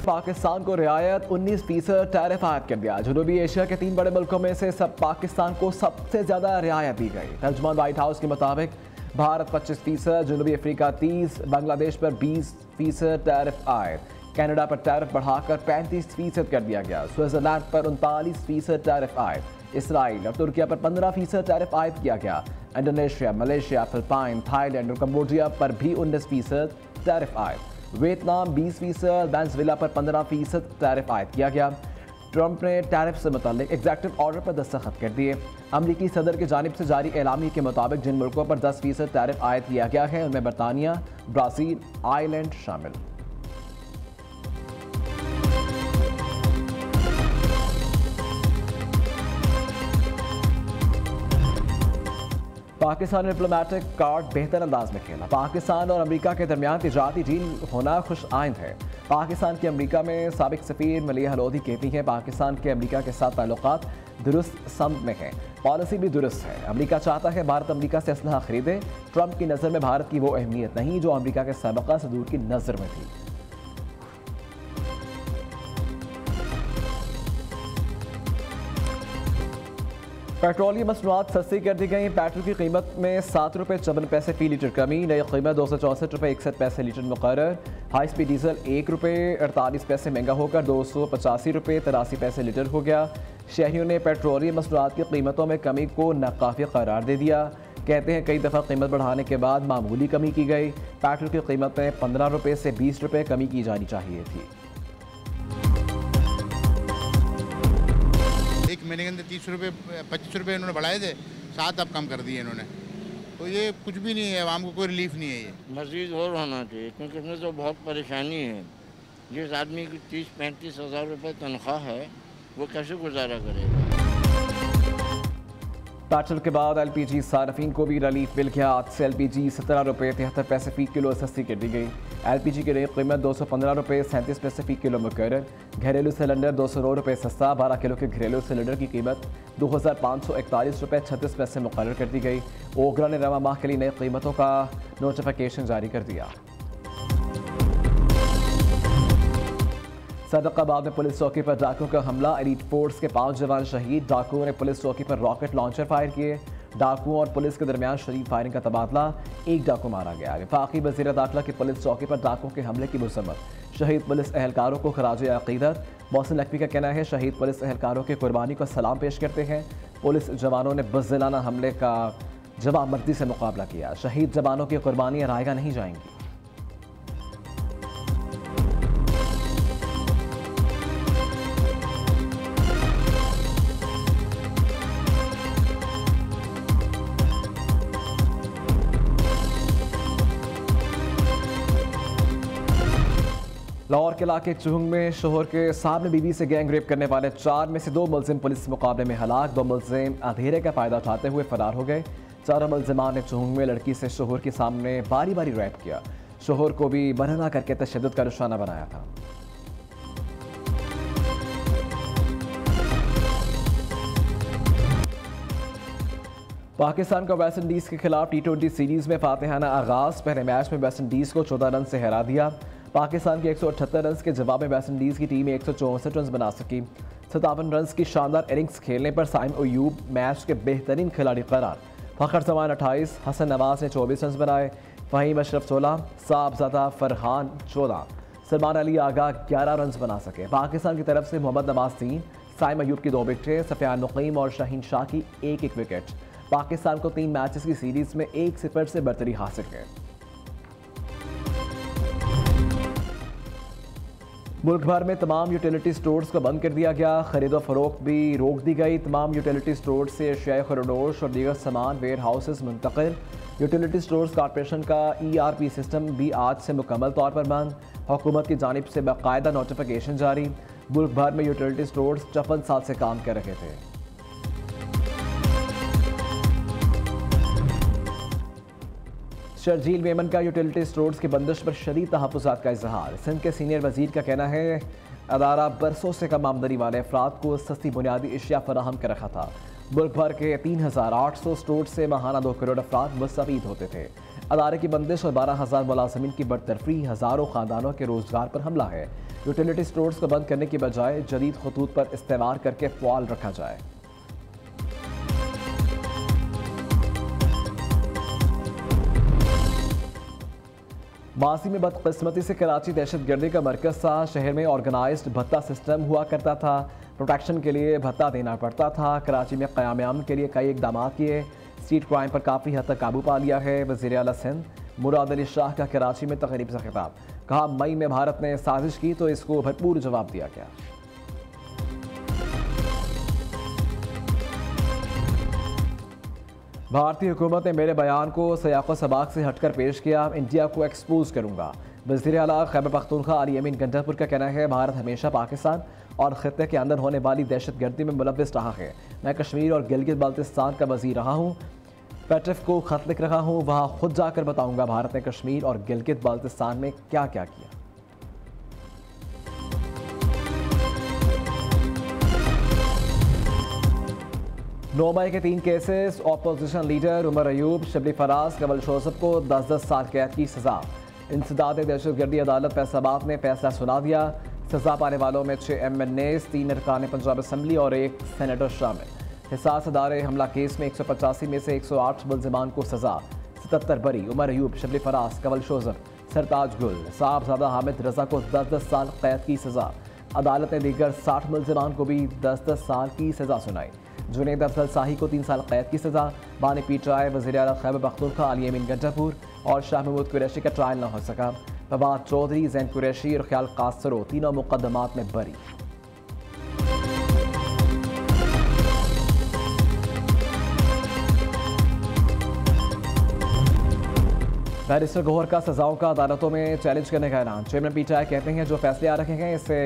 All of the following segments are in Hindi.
पाकिस्तान को रियायत 19% टैरिफ आयद कर दिया। जनूबी एशिया के 3 बड़े मुल्कों में से सब पाकिस्तान को सबसे ज़्यादा रियायत दी गई। तर्जुमान व्हाइट हाउस के मुताबिक भारत 25%, जनूबी अफ्रीका 30%, बांग्लादेश पर 20% टैरिफ आयद, कनाडा पर टैरिफ बढ़ाकर 35% कर दिया गया, स्विट्जरलैंड पर 39% टैरिफ आयद, इसराइल और तुर्किया पर 15% टैरिफ आयद किया गया। इंडोनेशिया, मलेशिया, फिलिपाइन, थाईलैंड और कम्बोडिया पर भी 19% टैरिफ आयद, वियतनाम 20%, वेनेजुएला पर 15% टैरिफ आयद किया गया। ट्रंप ने टैरिफ से मुतालिक एग्जीक्यूटिव ऑर्डर पर दस्तखत कर दिए। अमरीकी सदर की जानिब से जारी एलामी के मुताबिक जिन मुल्कों पर 10% टैरिफ आयद किया गया है उनमें बरतानिया, ब्राज़ील, आयरलैंड शामिल। पाकिस्तान डिप्लोमेटिक कार्ड बेहतर अंदाज में खेला। पाकिस्तान और अमेरिका के दरमियान तिजारती डील होना खुश आइंद है। पाकिस्तान की अमेरिका में साबिक सफीर मलिया हलोदी कहती हैं पाकिस्तान के अमेरिका के साथ ताल्लुकात दुरुस्त समत में हैं, पॉलिसी भी दुरुस्त है। अमेरिका चाहता है भारत अमेरिका से असलहा खरीदे। ट्रंप की नज़र में भारत की वो अहमियत नहीं जो अमेरिका के सबका सदूर की नज़र में थी। पेट्रोलियम मसनूआत सस्ती कर दी गई। पेट्रोल की कीमत में 7 रुपये 54 पैसे फी लीटर कमी, नई कीमत 264 रुपये 61 पैसे लीटर मुकर्रर। हाई स्पीड डीजल 1 रुपये 48 पैसे महंगा होकर 285 रुपये 83 पैसे लीटर हो गया। शहरियों ने पेट्रोलियम मसनूआत की कीमतों में कमी को नाकाफी करार दे दिया। कहते हैं कई दफ़ा कीमत बढ़ाने के बाद मामूली कमी की गई। पेट्रोल की कीमत में 15 रुपये से 20 रुपये कमी की जानी चाहिए थी। एक महीने के अंदर 30 रुपये 25 रुपये इन्होंने बढ़ाए थे, 7 अब कम कर दिए इन्होंने। तो ये कुछ भी नहीं है, आवाम को कोई रिलीफ नहीं है। ये मज़ीद और होना चाहिए क्योंकि इसमें तो बहुत परेशानी है। जिस आदमी की 30-35 हज़ार रुपये तनख्वाह है वो कैसे गुजारा करेगा। पेट्रोल के बाद LPG सार्फिन को भी रिलीफ मिल गया। आज से LPG 17 रुपये 73 पैसे फी किलो सस्ती कर दी गई। LPG की नई कीमत 215 रुपये 37 पैसे फी किलो मुकर्रर। घरेलू सिलेंडर 209 रुपये सस्ता। 12 किलो के घरेलू सिलेंडर की कीमत 2541 रुपये 36 पैसे मुकर्रर कर दी गई। ओगरा ने रवा माह के लिए नई कीमतों का नोटिफिकेशन जारी कर दिया। सदकाबाद में पुलिस चौकी पर डाकुओं का हमला, एलीट फोर्स के 5 जवान शहीद। डाकुओं ने पुलिस चौकी पर रॉकेट लॉन्चर फायर किए। डाकुओं और पुलिस के दरमियान शरीफ फायरिंग का तबादला, एक डाकू मारा गया। वफाकी वज़ीर दाखिला की पुलिस चौकी पर डाकुओं के हमले की मज़म्मत। शहीद पुलिस एहलकारों को खराज अक़ीदत। मोहसिन नकवी का कहना है शहीद पुलिस एहलकारों की कुर्बानी को सलाम पेश करते हैं। पुलिस जवानों ने बुज़दिलाना हमले का जवाबमर्दी से मुकाबला किया। शहीद जवानों की कुर्बानियाँ रायगा नहीं जाएंगी। लाहौर के इलाके चुहंग में शोहर के सामने बीवी से गैंग रेप करने वाले 4 में से 2 मुलजिम पुलिस मुकाबले में हलाक। 2 मुलजिम अंधेरे का फ़ायदा उठाते हुए फरार हो गए। 4 मुलजिमान ने चुहंग में लड़की से शोहर के सामने बारी बारी रैप किया। शोहर को भी बरहना करके तशद्दुद का निशाना बनाया था। पाकिस्तान का वेस्ट इंडीज़ के खिलाफ T20 सीरीज़ में फातिहाना आगाज़। पहले मैच में वेस्ट इंडीज़ को 14 रन से हरा दिया। पाकिस्तान के 178 रन के जवाब में वेस्ट इंडीज़ की टीम 164 रन बना सकी। 57 रन की शानदार इनिंग्स खेलने पर साइम अयूब मैच के बेहतरीन खिलाड़ी करार। फ़खर जमान 28, हसन नवाज ने 24 रन बनाए। फ़हीम अशरफ 16, साहबजादा फरहान 14, सलमान अली आगा 11 रन बना सके। पाकिस्तान की तरफ से मोहम्मद नवाज 3, साइम अयूब की 2 विकेटें, सफियान मुकीम और शाहीन शाह की 1-1 विकेट। पाकिस्तान को 3 मैचेस की सीरीज़ में 1-0 से बरतरी हासिल है। मुल्क भर में तमाम यूटिलिटी स्टोर्स को बंद कर दिया गया। खरीदो फरोख्त भी रोक दी गई। तमाम यूटिलिटी स्टोर्स से अशियाए खरदोश और दीगर सामान वेयर हाउसेस मुंतकिल। यूटिलिटी स्टोर्स कॉर्पोरेशन का ERP सिस्टम भी आज से मुकम्मल तौर पर बंद। हुकूमत की जानिब से बाकायदा नोटिफिकेशन जारी। मुल्क भर में यूटिलिटी स्टोर्स 54 साल से काम कर रहे थे। शर्जील मेमन का यूटिलिटी स्टोर्स की बंदिश पर शदीद तहफ़्फ़ुज़ात का इजहार। सिंध के सीनियर वजीर का कहना है अदारा बरसों से कम आमदनी वाले अफराद को सस्ती बुनियादी अशिया फराहम कर रखा था। मुल्क भर के 3800 स्टोर से माहाना 2 करोड़ अफराद मुस्तफ़ीद होते थे। अदारे की बंदिश और 12,000 मुलाजमीन की बरतरफी हज़ारों खानदानों के रोजगार पर हमला है। यूटिलिटी स्टोर्स को बंद करने की बजाय जदीद खतूत पर इस्तेमाल करके फ़आल रखा जाए। माजी में बदकिस्मती से कराची दहशतगर्दी का मरकज था। शहर में ऑर्गेनाइज्ड भत्ता सिस्टम हुआ करता था। प्रोटेक्शन के लिए भत्ता देना पड़ता था। कराची में क़याम अमन के लिए कई इकदाम किए। स्ट्रीट क्राइम पर काफ़ी हद तक काबू पा लिया है। वज़ीर आला सिंध मुराद अली शाह का कराची में तकरीब से खिताब, कहा मई में भारत ने साजिश की तो इसको भरपूर जवाब दिया गया। भारतीय हुकूमत ने मेरे बयान को सयाक़ो सबाक से हटकर पेश किया। इंडिया को एक्सपोज करूंगा। वज़ीर आला खैबर पख्तूनख्वा अली अमीन गंडापुर का कहना है भारत हमेशा पाकिस्तान और ख़ित्ते के अंदर होने वाली दहशतगर्दी में मुलव्विस रहा है। मैं कश्मीर और गिलगित बाल्तिस्तान का वज़ीर रहा हूँ। पेट्रिफ को ख़त लिख रहा हूँ, वहाँ खुद जाकर बताऊँगा भारत ने कश्मीर और गिलगित बाल्तिस्तान में क्या क्या किया। नोमाई के 3 cases. Opposition leader Omar Ayub, Shibli Faraz, कवल शोसफ को 10-10 साल कैद की सज़ा। इंसदाद दहशतगर्दी अदालत फैसलाबाद ने फैसला सुना दिया। सज़ा पाने वालों में 6 MNAs, 3 अरकान पंजाब असम्बली और 1 सेनेटर शामिल। हिसास अदारे हमला केस में 185 में से 108 मुल्ज़िमान को सज़ा। 77 बरी। उमर अयूब, शबली फराज, कवल शोसफ, सरताज गुल, साहबजादा हामिद रजा को 10-10 साल कैद की सज़ा। अदालत ने दीगर 60 मुल्ज़िमान को भी 10-10 साल की सज़ा सुनाई। जुनैद अफजल शाही को 3 साल कैद की सज़ा। बानी पीटीआई वज़ीर आला खैबर पख्तूनख्वा अली अमीन गंडापुर और शाह महमूद कुरैशी का ट्रायल न हो सका। फवाद चौधरी, जैन कुरैशी और ख्याल कासरो तीनों मुकदमात में बरी। बैरिस्टर गौहर का सजाओं का अदालतों में चैलेंज करने का ऐलान। चेयरमैन पीटीआई कहते हैं जो फैसले आ रखे हैं इससे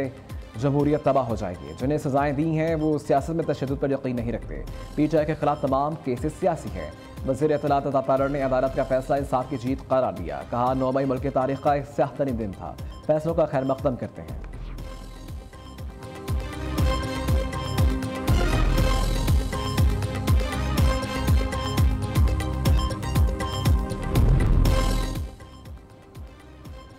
जमहूरियत तबाह हो जाएगी। जिन्हें सजाएं दी हैं वो सियासत में तशद्दुद पर यकीन नहीं रखते। पीटीआई के खिलाफ तमाम केसेस सियासी हैं। वज़ीर इत्तलात अता तारड़ ने अदालत का फैसला इंसाफ की जीत करार दिया। कहा 9 मई मुल्क की तारीख का एक स्याह-तरीन दिन था। फैसलों का खैर मकदम करते हैं।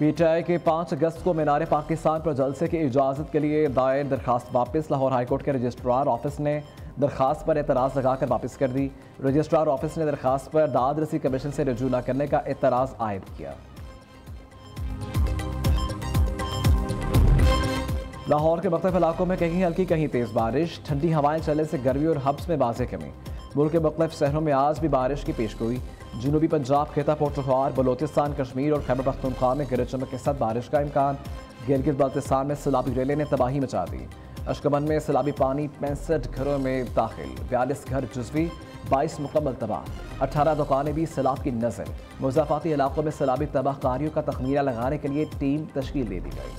पीटीआई के 5 अगस्त को मीनार पाकिस्तान पर जलसे की इजाज़त के लिए दायर दरखास्त वापस। लाहौर हाईकोर्ट के रजिस्ट्रार ऑफिस ने दरखास्त पर एतराज़ लगाकर वापस कर दी। रजिस्ट्रार ऑफिस ने दरखास्त पर दाद रसी कमीशन से रजू न करने का एतराज़ आयद किया। लाहौर के मुख्तलिफ इलाकों में कहीं हल्की कहीं तेज़ बारिश। ठंडी हवाएं चलने से गर्मी और हब्स में वाज़ेह कमी। मुल्क के मुख्तलिफ शहरों में आज भी बारिश की पेशगोई। जनूबी पंजाब, खिता पोटोहार, बलोचिस्तान, कश्मीर और खैबर पख्तूनख्वा में गरज चमक के साथ बारिश का इम्कान। गिलगित बाल्तिस्तान में सैलाबी रेले ने तबाही मचा दी। अशकमन में सैलाबी पानी 65 घरों में दाखिल। 42 घर जुज़वी, 22 मुकम्मल तबाह। 18 दुकानें भी सैलाब की नज़र। मुज़ाफ़ाती इलाकों में सैलाबी तबाहकारियों का तखमीना लगाने के लिए टीम तश्कील दे दी गई।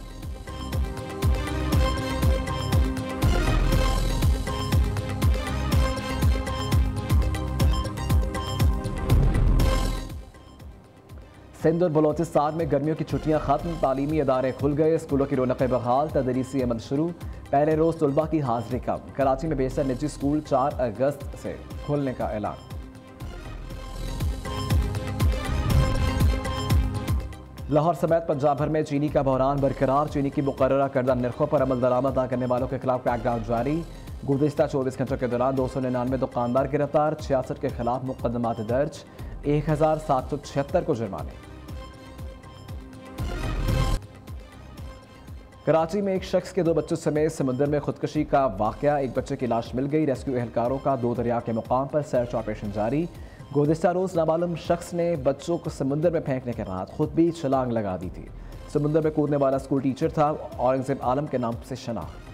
सिंध और बलोचिस्तान में गर्मियों की छुट्टियां खत्म। तालीमी अदारे खुल गए। स्कूलों की रौनकें बहाल। तदरीसी अमल शुरू। पहले रोज़ तलबा की हाजिरी कम। कराची में बेशतर निजी स्कूल 4 अगस्त से खोलने का ऐलान। लाहौर समेत पंजाब भर में चीनी का बहरान बरकरार। चीनी की मुकर्ररा करदा नरखों पर अमल दरामद न करने वालों के खिलाफ क्रैकडाउन जारी। गुज़िश्ता 24 घंटों के दौरान 299 दुकानदार गिरफ्तार। 66 के खिलाफ मुकदमात दर्ज। 1776 को जुर्माने। कराची में एक शख्स के 2 बच्चों समेत समुद्र में खुदकुशी का वाकया। एक बच्चे की लाश मिल गई। रेस्क्यू एहलकारों का 2 दरिया के मुकाम पर सर्च ऑपरेशन जारी। गुज़िश्ता रोज़ नामालूम शख्स ने बच्चों को समुद्र में फेंकने के बाद खुद भी छलांग लगा दी थी। समुद्र में कूदने वाला स्कूल टीचर था। औरंगजेब आलम के नाम से शनाख्त।